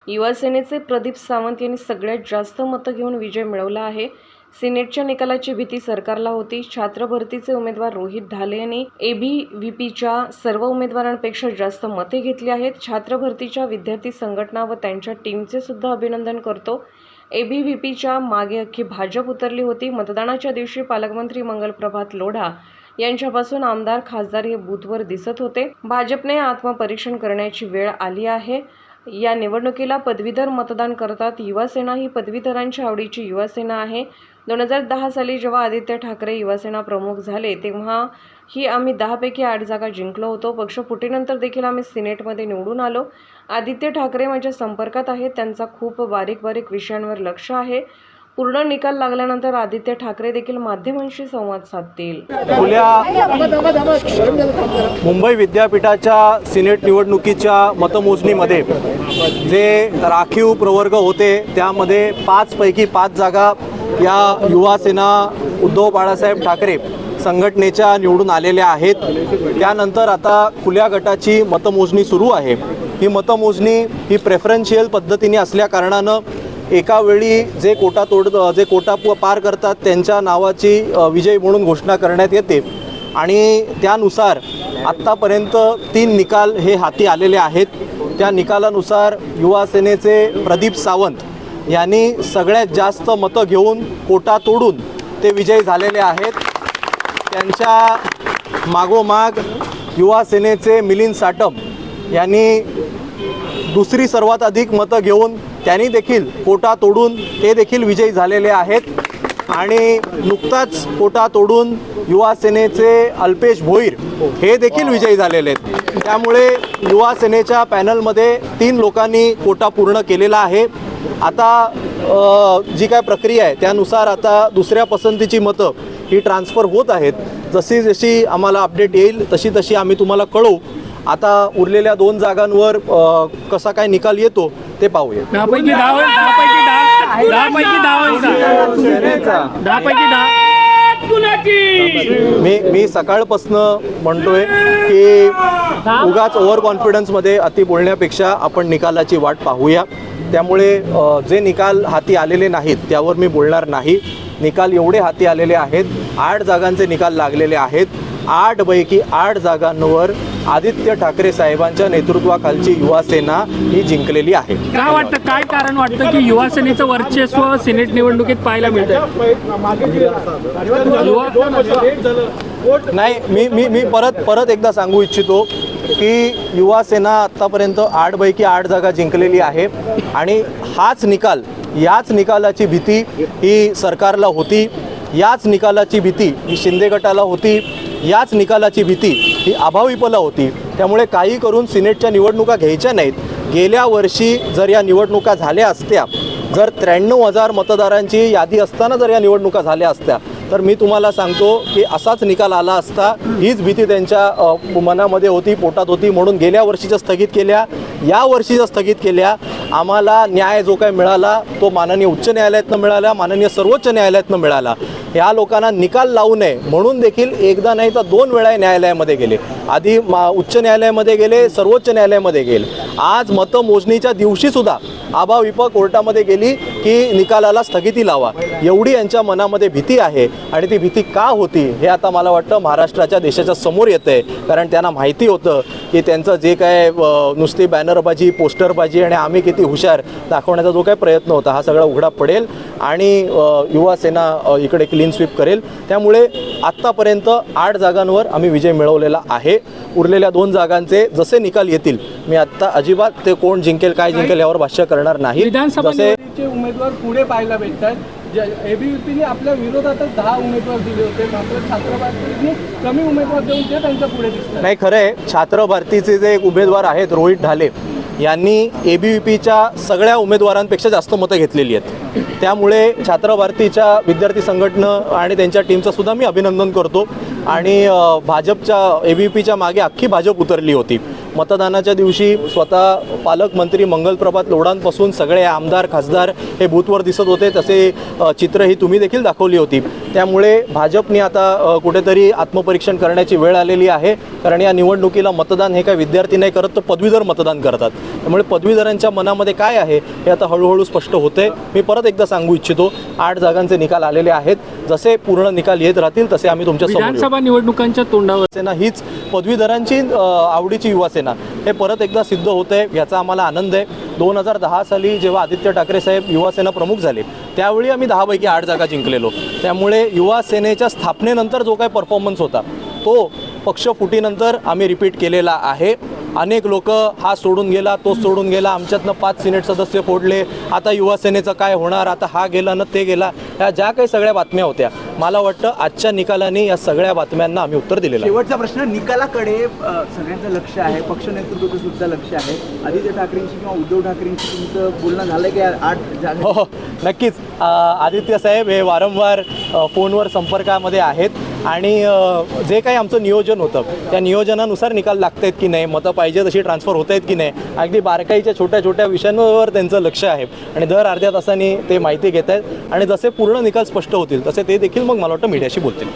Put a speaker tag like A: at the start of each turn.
A: युवा सेनेचे प्रदीप सावंत यांनी सगळ्यात जास्त मतं घेऊन विजय मिळवला आहे। सिनेटच्या निकालाची भीती सरकारला होती। छात्र भरतीचे उमेदवार रोहित ढाले यांनी एबीव्हीपीच्या सर्व उमेदवारांपेक्षा जास्त मते घेतली आहेत। छात्र भरतीच्या विद्यार्थी संघटना व त्यांच्या टीमचे सुद्धा अभिनंदन करतो। एबीव्हीपीच्या मागे अख्खी भाजप उतरली होती। मतदानाच्या दिवशी पालकमंत्री मंगलप्रभात लोढा यांच्यापासून आमदार खासदार हे बूथवर दिसत होते। भाजपने आत्मपरीक्षण करण्याची वेळ आली आहे। या निवडणुकीला पदवीधर मतदान करतात। युवा सेना ही पदवीधरांच्या आवडीची युवा सेना आहे। 2010 साली जेव्हा आदित्य ठाकरे युवा सेना प्रमुख झाले तेव्हा ही आम्ही 10 पैकी 8 जागा जिंकलो होतो। पक्ष फुटीनंतर देखील आम्ही सिनेटमध्ये निवडून आलो। आदित्य ठाकरे माझ्या संपर्कात आहेत, त्यांचा खूप बारीक विषयांवर लक्ष आहे। पूर्ण निकाल लागल्यानंतर आदित्य ठाकरे देखील माध्यमांशी संवाद साधतील।
B: मुंबई विद्यापीठाच्या सिनेट निवडणुकीच्या मतमोजणीमध्ये जे राखीव प्रवर्ग होते त्यामध्ये 5 पैकी 5 जागा या युवा सेना उद्धव बाळासाहेब ठाकरे संघटनेच्या निवडून आलेल्या आहेत। त्यानंतर आता खुल्या गटाची मतमोजणी सुरू आहे। ही मतमोजणी ही प्रेफरन्शियल पद्धतीने असल्या कारणानं एका वेळी जे कोटा पार करतात त्यांच्या नावाची विजयी म्हणून घोषणा करण्यात येते आणि त्यानुसार आत्तापर्यंत 3 निकाल हे हाती आलेले आहेत। त्या निकालानुसार युवा सेनेचे प्रदीप सावंत यांनी सगळ्यात जास्त मतं घेऊन कोटा तोडून ते विजयी झालेले आहेत। त्यांच्या मागोमाग युवा सेनेचे मिलिंद साटम यांनी दुसरी सर्वात अधिक मतं घेऊन त्यांनी देखील कोटा तोडून ते देखील विजयी झालेले आहेत। आणि नुकताच कोटा तोडून युवा सेनेचे अल्पेश भोईर हे देखील विजयी झालेले आहेत। त्यामुळे युवा सेनेच्या पॅनलमध्ये 3 लोकांनी कोटा पूर्ण केलेला आहे। आता जी काय प्रक्रिया आहे त्यानुसार आता दुसऱ्या पसंतीची मतं ही ट्रान्सफर होत आहेत। जशी आम्हाला अपडेट येईल तशी आम्ही तुम्हाला कळवू। आता उरलेल्या 2 जागांवर कसा काय निकाल येतो ते पाहूया।
C: 10 पैकी 10
B: मी सकाळपासनं म्हणतोय की उगाच ओव्हर कॉन्फिडन्समध्ये अति बोलण्यापेक्षा आपण निकालाची वाट पाहूया। त्यामुळे जे निकाल हाती आलेले नाहीत त्यावर मी बोलणार नाही। निकाल एवढे हाती आलेले आहेत, 8 जागांचे निकाल लागलेले आहेत। 8 पैकी 8 जागांवर आदित्य ठाकरे साहेबांच्या नेतृत्वाखालची युवा सेना ही जिंकलेली आहे।
C: काय वाटतं, काय कारण वाटतं की युवा सेनेचं वर्चस्व सिनेट निवडणुकीत पाहायला मिळतं?
B: नाही, मी परत एकदा सांगू इच्छितो की युवा सेना आत्तापर्यंत 8 पैकी 8 जागा जिंकलेली आहे आणि याच निकालाची भीती ही सरकारला होती, याच निकालाची भीती ही शिंदे गटाला होती, याच निकालाची भीती ही आभाविपला होती। त्यामुळे काही करून सिनेटच्या निवडणुका घ्यायच्या नाहीत। गेल्या वर्षी जर या निवडणुका झाल्या असत्या, जर 93,000 मतदारांची यादी असताना जर या निवडणुका झाल्या असत्या तर मी तुम्हाला सांगतो की असाच निकाल आला असता। हीच भीती त्यांच्या मनामध्ये होती, पोटात होती, म्हणून गेल्या वर्षीच्या स्थगित केल्या, या वर्षीच्या स्थगित केल्या। आम्हाला न्याय जो काय मिळाला तो माननीय उच्च न्यायालयातनं मिळाला, माननीय सर्वोच्च न्यायालयातनं मिळाला। या लोकांना निकाल लावू नये म्हणून देखील एकदा नाही तर 2 वेळा न्यायालयामध्ये गेले। आधी उच्च न्यायालयामध्ये गेले, सर्वोच्च न्यायालयामध्ये गेले। आज मतमोजणीच्या दिवशीसुद्धा आभाविप कोर्टामध्ये गेली की निकालाला स्थगिती लावा, एवढी यांच्या मनामध्ये भीती आहे। आणि ती भीती का होती हे आता मला वाटतं महाराष्ट्राच्या देशाच्या समोर येतं आहे। कारण त्यांना माहिती होतं की त्यांचं जे काय नुसती बॅनरबाजी, पोस्टरबाजी आणि आम्ही किती हुशार दाखवण्याचा जो काय प्रयत्न होता हा सगळा उघडा पडेल आणि युवा सेना इकडे क्लीन स्वीप करेल। त्यामुळे आत्तापर्यंत 8 जागांवर आम्ही विजय मिळवलेला आहे। उरलेल्या 2 जागांचे जसे निकाल येतील मी आत्ता अजिबात ते कोण जिंकेल काय जिंकेल यावर भाष्य करणार नाही।
D: जसे उमेदवार पुढे पाहायला भेटतात, एबीव्हीपीने आपल्या विरोधातच 10 उमेदवार दिले होते, मात्र छात्र भारतीने कमी उमेदवार देऊन ते त्यांच्या पुढे दिसतात।
B: नाही, खरं आहे, छात्र भारतीचे जे एक उमेदवार आहेत रोहित ढाले यांनी एबीव्हीपीच्या सगळ्या उमेदवारांपेक्षा जास्त मतं घेतलेली आहेत। त्यामुळे छात्र भारतीच्या विद्यार्थी संघटना आणि त्यांच्या टीमचं सुद्धा मी अभिनंदन करतो। आणि भाजपच्या एबीव्हीपीच्या मागे अख्खी भाजप उतरली होती। मतदानाच्या दिवशी स्वतः पालकमंत्री मंगलप्रभात लोढांपासून सगळे आमदार खासदार हे बूथवर दिसत होते, तसे चित्र ही तुम्ही देखील दाखवली होती. त्यामुळे भाजपने आता कुठेतरी आत्मपरीक्षण करण्याची वेळ आलेली आहे, कारण या निवडणुकीला मतदान हे काही विद्यार्थी नाही करत, तर पदवीधर मतदान करतात. त्यामुळे पदवीधरांच्या मनामध्ये काय आहे हे आता हळूहळू स्पष्ट होते. मी परत एकदा सांगू इच्छितो, 8 जागांचे निकाल आलेले आहेत. जसे पूर्ण निकाल येत राहतील तसे आम्ही तुमच्या समोर येऊ.
C: विधानसभा निवडणुकांच्या तोंडावर
B: सेना हीच पदवीधरांची आवडीची युवासेना हे परत एकदा सिद्ध होते, याचा आम्हाला आनंद आहे. 2010 साली जेव्हा आदित्य ठाकरे साहेब युवासेना प्रमुख झाले त्यावेळी आम्ही 10 पैकी 8 जागा जिंकलेलो. त्यामुळे युवासेनेच्या स्थापनेनंतर जो काही परफॉर्मन्स होता तो पक्ष फुटीनंतर आम्ही रिपीट केलेला आहे. अनेक लोक हा सोडून गेला, तो सोडून गेला, आमच्यातनं 5 सिनेट सदस्य फोडले, आता युवासेनेचं काय होणार, आता हा गेला ना ते गेला, ह्या ज्या काही सगळ्या बातम्या होत्या, मला वाटतं आजच्या निकालाने या सगळ्या बातम्यांना आम्ही उत्तर दिलेलं आहे.
E: शेवटचा प्रश्न, निकालाकडे सगळ्यांचं लक्ष आहे, पक्ष नेतृत्वाचं सुद्धा लक्ष आहे. आदित्य ठाकरेंशी किंवा उद्धव ठाकरेंशी तुमचं बोलणं झालं की 8 जागा?
B: हो, नक्कीच. आदित्य साहेब हे वारंवार फोनवर संपर्कामध्ये आहेत आणि जे काही आमचं नियोजन होतं त्या नियोजनानुसार निकाल लागत आहेत की नाही, मतं पाहिजे तशी ट्रान्सफर होत आहेत की नाही, अगदी बारकाईच्या छोट्या छोट्या विषयांवर त्यांचं लक्ष आहे आणि दर अर्ध्या तासांनी ते माहिती घेत आहेत आणि जसे पूर्ण निकाल स्पष्ट होतील तसे ते देखील मग मला वाटतं मीडियाशी बोलतील.